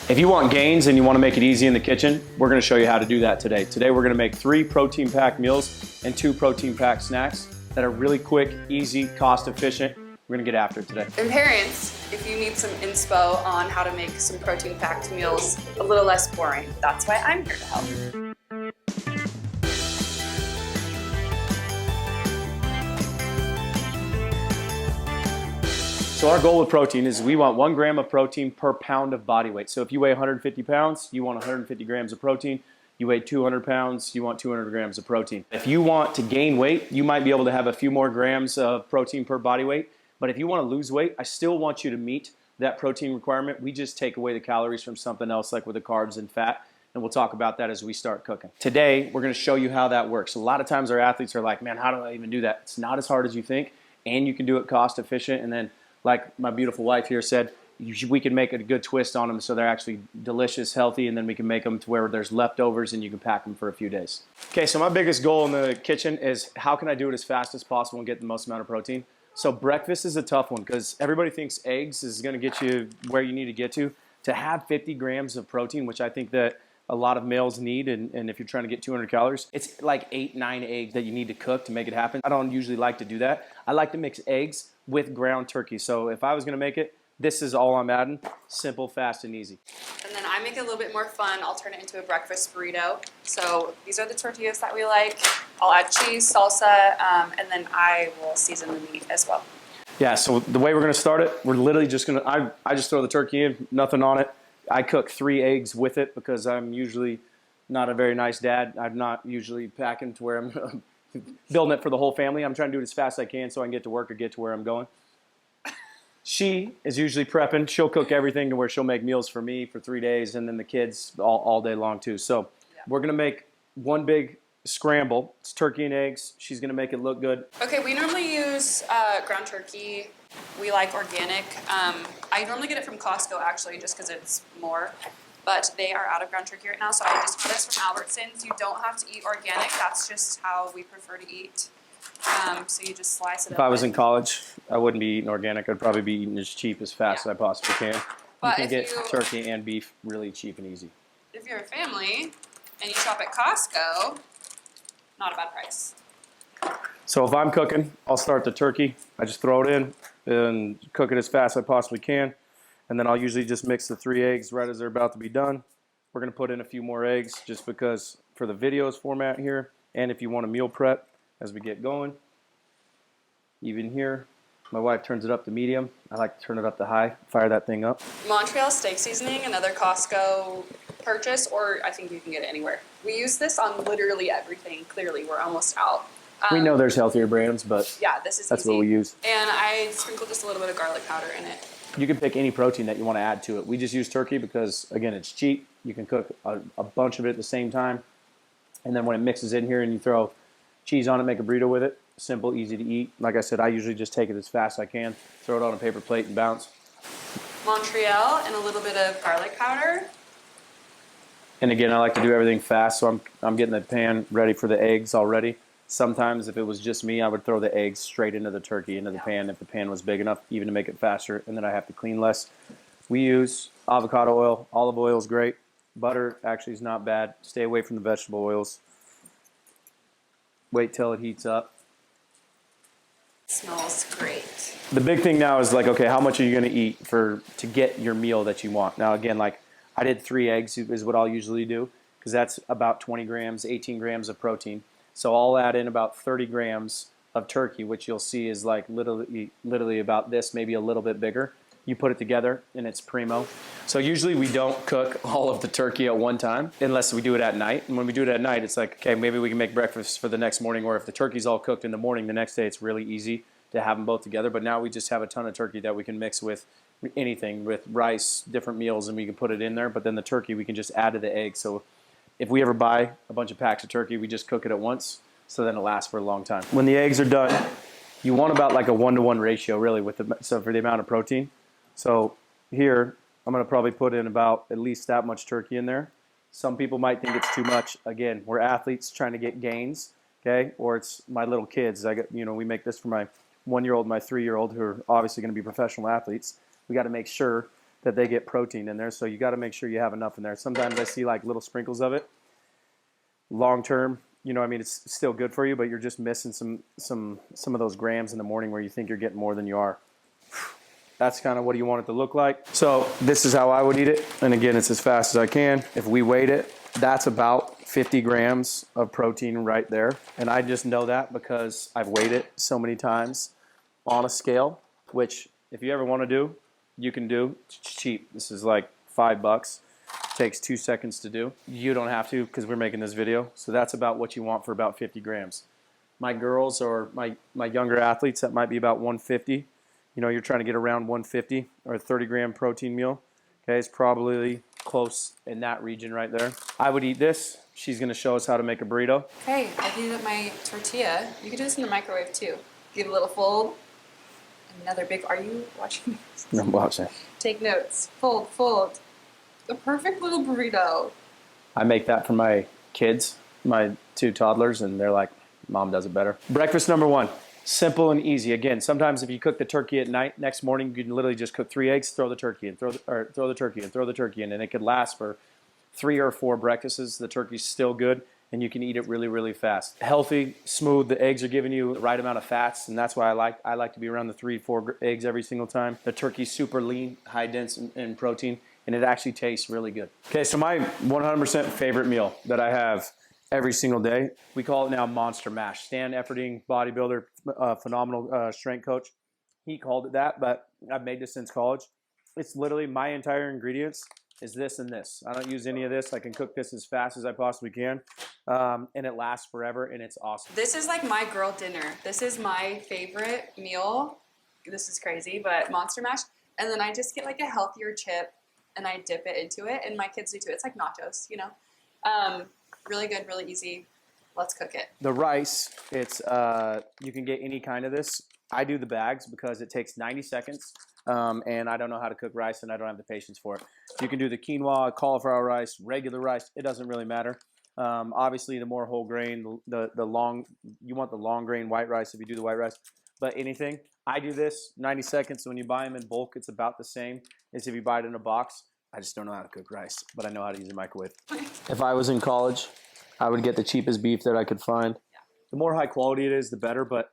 If you want gains and you want to make it easy in the kitchen, we're going to show you how to do that today. Today we're going to make 3 protein-packed meals and 2 protein-packed snacks that are really quick, easy, cost-efficient. We're going to get after it today. And parents, if you need some inspo on how to make some protein-packed meals a little less boring, that's why I'm here to help. So our goal with protein is we want 1 gram of protein per pound of body weight. So if you weigh 150 pounds, you want 150 grams of protein. You weigh 200 pounds, you want 200 grams of protein. If you want to gain weight, you might be able to have a few more grams of protein per body weight. But if you want to lose weight, I still want you to meet that protein requirement. We just take away the calories from something else, like with the carbs and fat. And we'll talk about that as we start cooking. Today, we're going to show you how that works. A lot of times our athletes are like, man, how do I even do that? It's not as hard as you think, and you can do it cost efficient. And then, like my beautiful wife here said, we can make a good twist on them so they're actually delicious, healthy, and then we can make them to where there's leftovers and you can pack them for a few days. Okay, so my biggest goal in the kitchen is how can I do it as fast as possible and get the most amount of protein? So breakfast is a tough one because everybody thinks eggs is going to get you where you need to get to. To have 50 grams of protein, which I think that a lot of males need, and if you're trying to get 200 calories, it's like 8-9 eggs that you need to cook to make it happen. I don't usually like to do that. I like to mix eggs with ground turkey. So if I was going to make it, this is all I'm adding. Simple, fast, and easy. And then I make it a little bit more fun. I'll turn it into a breakfast burrito. So these are the tortillas that we like. I'll add cheese, salsa, and then I will season the meat as well. Yeah, so the way we're going to start it, we're literally just going to, I just throw the turkey in, nothing on it. I cook 3 eggs with it because I'm usually not a very nice dad. I'm not usually packing to where I'm building it for the whole family. I'm trying to do it as fast as I can so I can get to work or get to where I'm going. She is usually prepping. She'll cook everything to where she'll make meals for me for 3 days and then the kids all day long too. So we're going to make one big scramble. It's turkey and eggs. She's going to make it look good. Okay, we normally use ground turkey. We like organic. I normally get it from Costco actually just because it's more. But they are out of ground turkey right now, so I just got this from Albertsons. You don't have to eat organic. That's just how we prefer to eat. So you just slice it up. If I was in college, I wouldn't be eating organic. I'd probably be eating as cheap as fast as I possibly can. But you can get turkey and beef really cheap and easy. If you're a family and you shop at Costco, not a bad price. So if I'm cooking, I'll start the turkey. I just throw it in and cook it as fast as I possibly can. And then I'll usually just mix the 3 eggs right as they're about to be done. We're going to put in a few more eggs just because for the videos format here, and if you want to meal prep as we get going. Even here, my wife turns it up to medium. I like to turn it up to high, fire that thing up. Montreal steak seasoning, another Costco purchase, or I think you can get it anywhere. We use this on literally everything. Clearly, we're almost out. We know there's healthier brands, but yeah, that's easy. What we use. And I sprinkle just a little bit of garlic powder in it. You can pick any protein that you want to add to it. We just use turkey because, again, it's cheap. You can cook a bunch of it at the same time. And then when it mixes in here and you throw cheese on it, make a burrito with it. Simple, easy to eat. Like I said, I usually just take it as fast as I can, throw it on a paper plate and bounce. Montreal and a little bit of garlic powder. And again, I like to do everything fast, so I'm getting the pan ready for the eggs already. Sometimes if it was just me, I would throw the eggs straight into the turkey, into the pan, if the pan was big enough, even to make it faster, and then I have to clean less. We use avocado oil. Olive oil is great. Butter actually is not bad. Stay away from the vegetable oils. Wait till it heats up. Smells great. The big thing now is like, okay, how much are you going to eat to get your meal that you want? Now, again, like I did 3 eggs is what I'll usually do because that's about 20 grams, 18 grams of protein. So I'll add in about 30 grams of turkey, which you'll see is like literally about this, maybe a little bit bigger. You put it together and it's primo. So usually we don't cook all of the turkey at one time unless we do it at night. And when we do it at night, it's like, okay, maybe we can make breakfast for the next morning, or if the turkey's all cooked in the morning, the next day it's really easy to have them both together. But now we just have a ton of turkey that we can mix with anything, with rice, different meals, and we can put it in there. But then the turkey we can just add to the egg. So if we ever buy a bunch of packs of turkey, we just cook it at once, so then it lasts for a long time. When the eggs are done, you want about like a 1-to-1 ratio really so for the amount of protein. So here, I'm going to probably put in about at least that much turkey in there. Some people might think it's too much. Again, we're athletes trying to get gains, okay? Or it's my little kids. We make this for my 1-year-old, my 3-year-old, who are obviously going to be professional athletes. We got to make sure that they get protein in there. So you got to make sure you have enough in there. Sometimes I see like little sprinkles of it. Long term, you know, I mean, it's still good for you, but you're just missing some of those grams in the morning where you think you're getting more than you are. That's kind of what you want it to look like. So this is how I would eat it. And again, it's as fast as I can. If we weighed it, that's about 50 grams of protein right there. And I just know that because I've weighed it so many times on a scale, which if you ever want to do, you can do. It's cheap. This is like $5. Takes 2 seconds to do. You don't have to because we're making this video. So that's about what you want for about 50 grams. My girls or my younger athletes, that might be about 150. You know, you're trying to get around 150 or a 30-gram protein meal. Okay, it's probably close in that region right there. I would eat this. She's going to show us how to make a burrito. Okay, I heated up my tortilla. You can do this in the microwave too. Give it a little fold. Another big, are you watching this? I'm watching. Take notes. Fold, fold. The perfect little burrito. I make that for my kids, my 2 toddlers, and they're like, Mom does it better. Breakfast number 1. Simple and easy. Again, sometimes if you cook the turkey at night, next morning you can literally just cook 3 eggs, throw the turkey in, throw the turkey in, and it could last for 3 or 4 breakfasts. The turkey's still good, and you can eat it really, really fast. Healthy, smooth. The eggs are giving you the right amount of fats, and that's why I like to be around the 3-4 eggs every single time. The turkey's super lean, high dense in protein, and it actually tastes really good. Okay, so my 100% favorite meal that I have every single day, we call it now Monster Mash. Stan Efferding, bodybuilder, phenomenal strength coach. He called it that, but I've made this since college. It's literally my entire ingredients is this and this. I don't use any of this. I can cook this as fast as I possibly can, and it lasts forever, and it's awesome. This is like my girl dinner. This is my favorite meal. This is crazy, but Monster Mash. And then I just get like a healthier chip, and I dip it into it, and my kids do too. It's like nachos, you know? Really good, really easy. Let's cook it. The rice, it's you can get any kind of this. I do the bags because it takes 90 seconds, and I don't know how to cook rice, and I don't have the patience for it. You can do the quinoa, cauliflower rice, regular rice. It doesn't really matter. Obviously, the more whole grain, the long, you want the long grain white rice if you do the white rice. But anything, I do this 90 seconds. So when you buy them in bulk, it's about the same as if you buy it in a box. I just don't know how to cook rice, but I know how to use a microwave. If I was in college, I would get the cheapest beef that I could find. Yeah. The more high quality it is, the better, but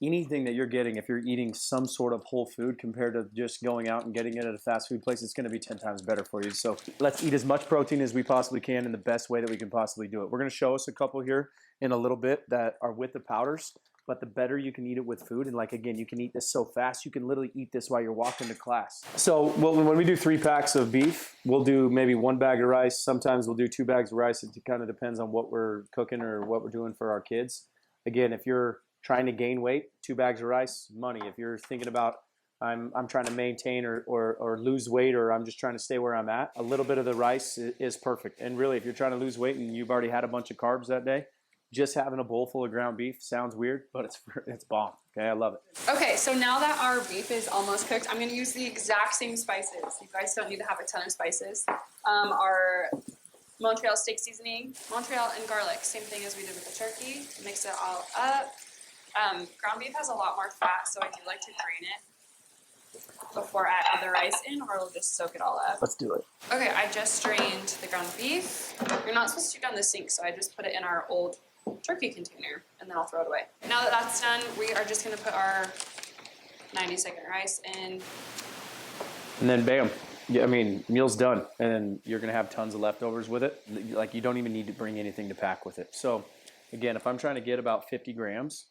anything that you're getting, if you're eating some sort of whole food compared to just going out and getting it at a fast food place, it's going to be 10 times better for you. So let's eat as much protein as we possibly can in the best way that we can possibly do it. We're going to show us a couple here in a little bit that are with the powders. But the better you can eat it with food, and like again, you can eat this so fast, you can literally eat this while you're walking to class. So when we do 3 packs of beef, we'll do maybe 1 bag of rice. Sometimes we'll do 2 bags of rice. It kind of depends on what we're cooking or what we're doing for our kids. Again, if you're trying to gain weight, 2 bags of rice, money. If you're thinking about I'm trying to maintain or lose weight, or I'm just trying to stay where I'm at, a little bit of the rice is perfect. And really, if you're trying to lose weight and you've already had a bunch of carbs that day, just having a bowl full of ground beef sounds weird, but it's bomb. Okay, I love it. Okay, so now that our beef is almost cooked, I'm going to use the exact same spices. You guys don't need to have a ton of spices. Our Montreal steak seasoning, Montreal and garlic, same thing as we did with the turkey. Mix it all up. Ground beef has a lot more fat, so I do like to drain it before I add the rice in, or it'll just soak it all up. Let's do it. Okay, I just drained the ground beef. You're not supposed to do it down the sink, so I just put it in our old turkey container, and then I'll throw it away. Now that that's done, we are just gonna put our 90-second rice in. And then bam. Yeah, I mean, meal's done, and then you're gonna have tons of leftovers with it. Like you don't even need to bring anything to pack with it. So again, if I'm trying to get about 50 grams,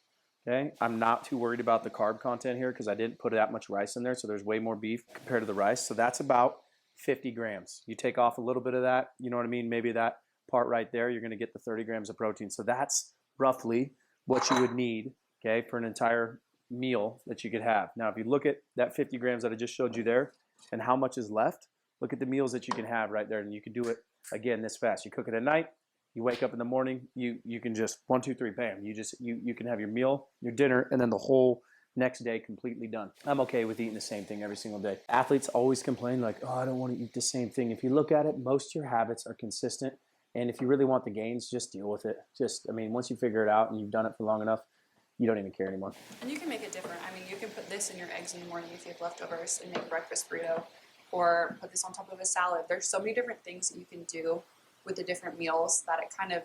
okay, I'm not too worried about the carb content here because I didn't put that much rice in there, so there's way more beef compared to the rice. So that's about 50 grams. You take off a little bit of that, you know what I mean? Maybe that part right there, you're gonna get the 30 grams of protein. So that's roughly what you would need, okay, for an entire meal that you could have. Now, if you look at that 50 grams that I just showed you there and how much is left, look at the meals that you can have right there, and you can do it, again, this fast. You cook it at night, you wake up in the morning, you can just 1, 2, 3, bam. You can have your meal, your dinner, and then the whole next day completely done. I'm okay with eating the same thing every single day. Athletes always complain like, oh, I don't want to eat the same thing. If you look at it, most of your habits are consistent. And if you really want the gains, just deal with it. I mean, once you figure it out and you've done it for long enough, you don't even care anymore. And you can make it different. I mean, you can put this in your eggs in the morning if you have leftovers and make a breakfast burrito. or put this on top of a salad. There's so many different things that you can do with the different meals that it kind of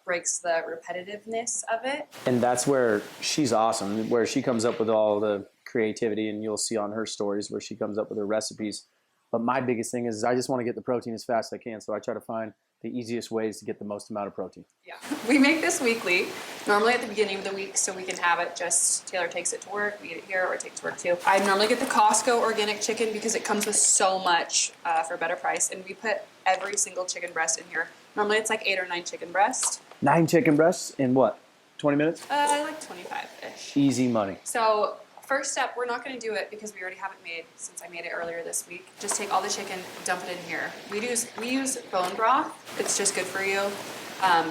breaks the repetitiveness of it. And that's where she's awesome, where she comes up with all the creativity, and you'll see on her stories where she comes up with her recipes. But my biggest thing is I just want to get the protein as fast as I can, so I try to find the easiest ways to get the most amount of protein. Yeah, we make this weekly, normally at the beginning of the week, so we can have it just, Taylor takes it to work, we eat it here, or take it to work too. I normally get the Costco organic chicken because it comes with so much for a better price, and we put every single chicken breast in here. Normally it's like 8 or 9 chicken breasts. 9 chicken breasts in what, 20 minutes? Like 25-ish. Easy money. So first step, we're not going to do it because we already have it made since I made it earlier this week. Just take all the chicken, dump it in here. We use bone broth. It's just good for you.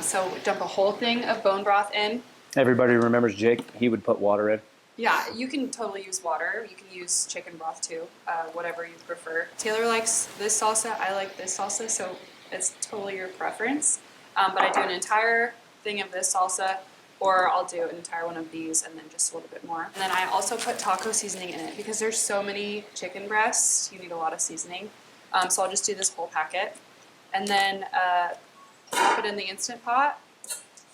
So dump a whole thing of bone broth in. Everybody remembers Jake. He would put water in. Yeah, you can totally use water. You can use chicken broth too, whatever you prefer. Taylor likes this salsa. I like this salsa, so it's totally your preference. But I do an entire thing of this salsa, or I'll do an entire one of these and then just a little bit more. And then I also put taco seasoning in it because there's so many chicken breasts, you need a lot of seasoning. So I'll just do this whole packet. And then pop it in the Instant Pot,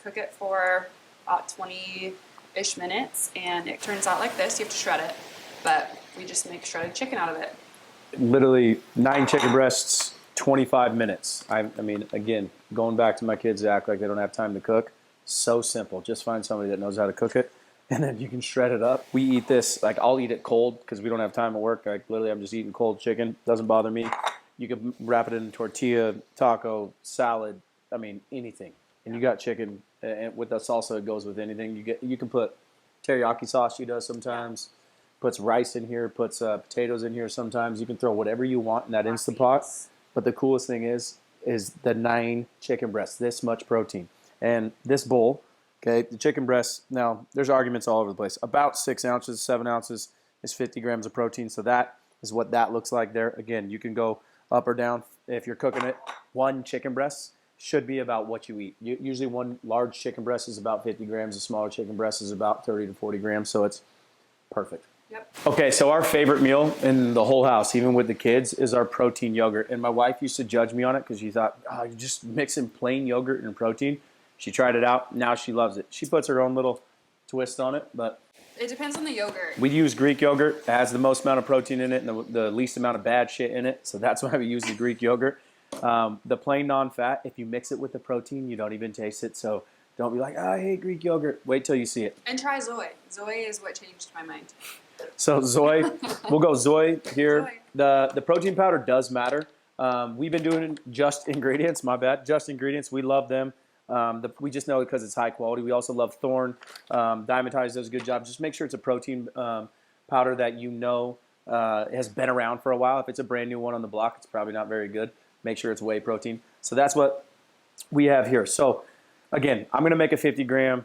cook it for about 20-ish minutes, and it turns out like this. You have to shred it, but we just make shredded chicken out of it. Literally 9 chicken breasts, 25 minutes. I mean, again, going back to my kids that act like they don't have time to cook. So simple. Just find somebody that knows how to cook it, and then you can shred it up. We eat this, like I'll eat it cold because we don't have time at work. Like literally I'm just eating cold chicken. Doesn't bother me. You can wrap it in tortilla, taco, salad. I mean, anything. And you got chicken, and with the salsa, it goes with anything. You can put teriyaki sauce. She does sometimes. Puts rice in here. Puts potatoes in here sometimes. You can throw whatever you want in that Instapot. But the coolest thing is the 9 chicken breasts. This much protein. And this bowl, okay, the chicken breasts, now there's arguments all over the place. About 6 ounces, 7 ounces is 50 grams of protein. So that is what that looks like there. Again, you can go up or down if you're cooking it. 1 chicken breast should be about what you eat. Usually 1 large chicken breast is about 50 grams. A smaller chicken breast is about 30 to 40 grams. So it's perfect. Yep. Okay, so our favorite meal in the whole house, even with the kids, is our protein yogurt. And my wife used to judge me on it because she thought, oh, you're just mixing plain yogurt and protein. She tried it out. Now she loves it. She puts her own little twist on it, but it depends on the yogurt. We use Greek yogurt. It has the most amount of protein in it and the least amount of bad shit in it. So that's why we use the Greek yogurt. The plain non-fat, if you mix it with the protein, you don't even taste it. So don't be like, oh, I hate Greek yogurt. Wait till you see it. And try Zoe. Zoe is what changed my mind. So Zoe, we'll go Zoe here. Zoe. The protein powder does matter. We've been doing just ingredients. My bad. Just ingredients. We love them. We just know it because it's high quality. We also love Thorn. Diametize does a good job. Just make sure it's a protein powder that you know has been around for a while. If it's a brand new one on the block, it's probably not very good. Make sure it's whey protein. So that's what we have here. So again, I'm going to make a 50-gram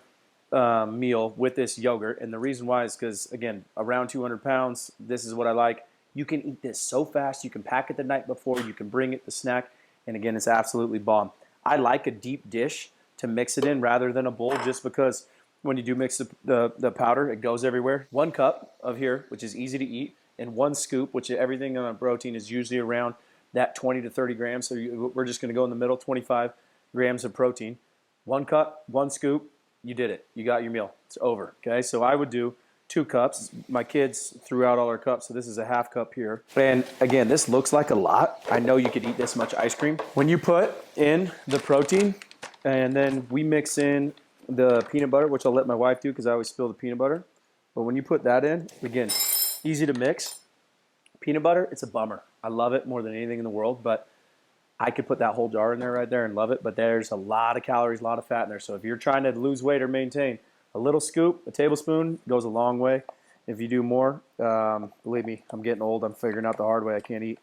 meal with this yogurt. And the reason why is because, again, around 200 pounds, this is what I like. You can eat this so fast. You can pack it the night before. You can bring it the snack. And again, it's absolutely bomb. I like a deep dish to mix it in rather than a bowl, just because when you do mix the powder, it goes everywhere. 1 cup of here, which is easy to eat, and 1 scoop, which everything on protein is usually around that 20 to 30 grams. So we're just going to go in the middle, 25 grams of protein. 1 cup, 1 scoop, you did it. You got your meal. It's over. Okay, so I would do 2 cups. My kids threw out all our cups, so this is a half cup here. And again, this looks like a lot. I know you could eat this much ice cream. When you put in the protein, and then we mix in the peanut butter, which I'll let my wife do because I always spill the peanut butter. But when you put that in, again, easy to mix. Peanut butter, it's a bummer. I love it more than anything in the world, but I could put that whole jar in there right there and love it. But there's a lot of calories, a lot of fat in there. So if you're trying to lose weight or maintain, a little scoop, a tablespoon goes a long way. If you do more, believe me, I'm getting old. I'm figuring out the hard way. I can't eat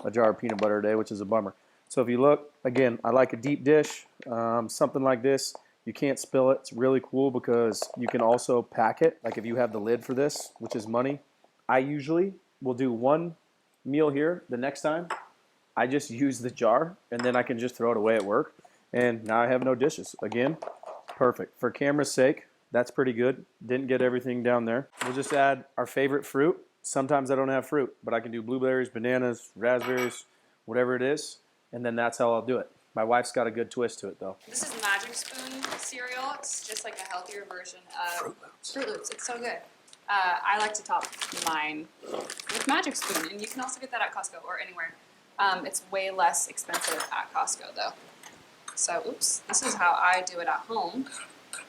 a jar of peanut butter a day, which is a bummer. So if you look, again, I like a deep dish, something like this. You can't spill it. It's really cool because you can also pack it. Like if you have the lid for this, which is money, I usually will do 1 meal here. The next time, I just use the jar, and then I can just throw it away at work. And now I have no dishes. Again, perfect. For camera's sake, that's pretty good. Didn't get everything down there. We'll just add our favorite fruit. Sometimes I don't have fruit, but I can do blueberries, bananas, raspberries, whatever it is, and then that's how I'll do it. My wife's got a good twist to it, though. This is Magic Spoon cereal. It's just like a healthier version of Fruit Loops. It's so good. I like to top mine with Magic Spoon, and you can also get that at Costco or anywhere. It's way less expensive at Costco, though. So, oops, this is how I do it at home.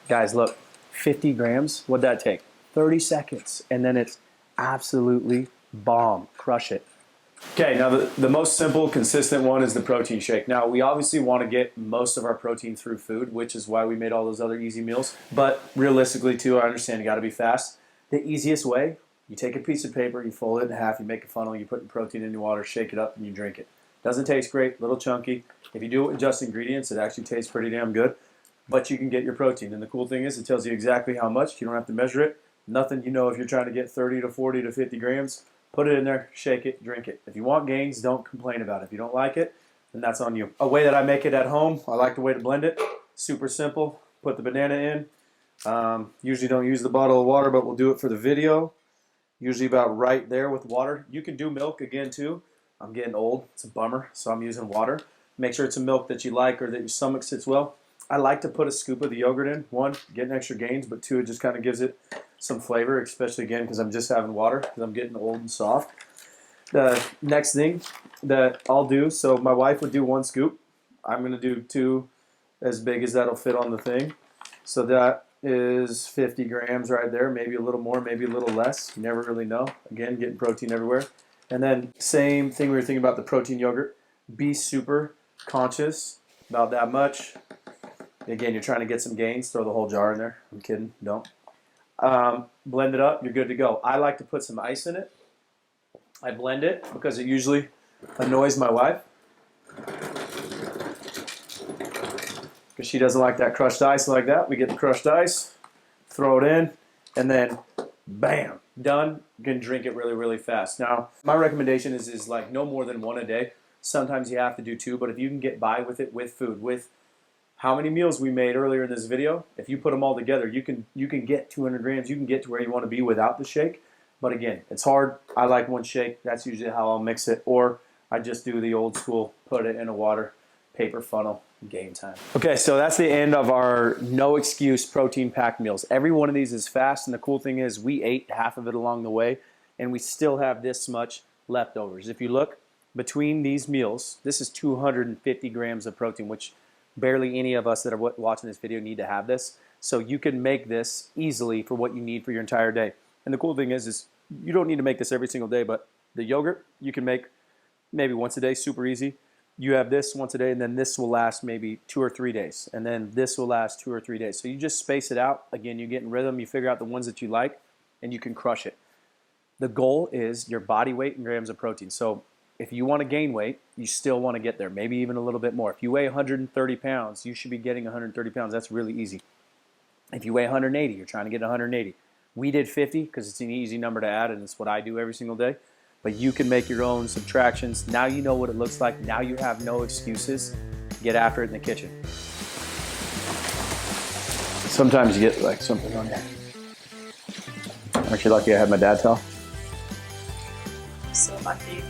Guys, look, 50 grams, what'd that take? 30 seconds, and then it's absolutely bomb. Crush it. Okay, now the most simple, consistent one is the protein shake. Now, we obviously want to get most of our protein through food, which is why we made all those other easy meals. But realistically, too, I understand you got to be fast. The easiest way, you take a piece of paper, you fold it in half, you make a funnel, you put the protein in your water, shake it up, and you drink it. Doesn't taste great, little chunky. If you do it with just ingredients, it actually tastes pretty damn good. But you can get your protein. And the cool thing is it tells you exactly how much. You don't have to measure it. Nothing, you know, if you're trying to get 30 to 40 to 50 grams, put it in there, shake it, drink it. If you want gains, don't complain about it. If you don't like it, then that's on you. A way that I make it at home, I like the way to blend it. Super simple. Put the banana in. Usually don't use the bottle of water, but we'll do it for the video. Usually about right there with water. You can do milk again too. I'm getting old. It's a bummer, so I'm using water. Make sure it's a milk that you like or that your stomach sits well. I like to put a scoop of the yogurt in. One, getting extra gains, but two, it just kind of gives it some flavor, especially again because I'm just having water because I'm getting old and soft. The next thing that I'll do, so my wife would do 1 scoop. I'm going to do 2 as big as that'll fit on the thing. So that is 50 grams right there, maybe a little more, maybe a little less. You never really know. Again, getting protein everywhere. And then same thing we were thinking about the protein yogurt. Be super conscious about that much. Again, you're trying to get some gains. Throw the whole jar in there. I'm kidding. Don't. Blend it up. You're good to go. I like to put some ice in it. I blend it because it usually annoys my wife. Because she doesn't like that crushed ice like that. We get the crushed ice, throw it in, and then bam, done. You can drink it really, really fast. Now, my recommendation is like no more than 1 a day. Sometimes you have to do 2, but if you can get by with it with food, with how many meals we made earlier in this video, if you put them all together, you can get 200 grams. You can get to where you want to be without the shake. But again, it's hard. I like 1 shake. That's usually how I'll mix it. Or I just do the old school, put it in a water, paper funnel, game time. Okay, so that's the end of our no excuse protein packed meals. Every one of these is fast, and the cool thing is we ate half of it along the way, and we still have this much leftovers. If you look between these meals, this is 250 grams of protein, which barely any of us that are watching this video need to have this. So you can make this easily for what you need for your entire day. And the cool thing is you don't need to make this every single day, but the yogurt you can make maybe once a day, super easy. You have this once a day, and then this will last maybe 2 or 3 days. And then this will last 2 or 3 days. So you just space it out. Again, you get in rhythm. You figure out the ones that you like, and you can crush it. The goal is your body weight in grams of protein. So if you want to gain weight, you still want to get there, maybe even a little bit more. If you weigh 130 pounds, you should be getting 130 pounds. That's really easy. If you weigh 180, you're trying to get 180. We did 50 because it's an easy number to add, and it's what I do every single day. But you can make your own subtractions. Now you know what it looks like. Now you have no excuses. Get after it in the kitchen. Sometimes you get like something on there. Aren't you lucky I had my dad tell? So lucky.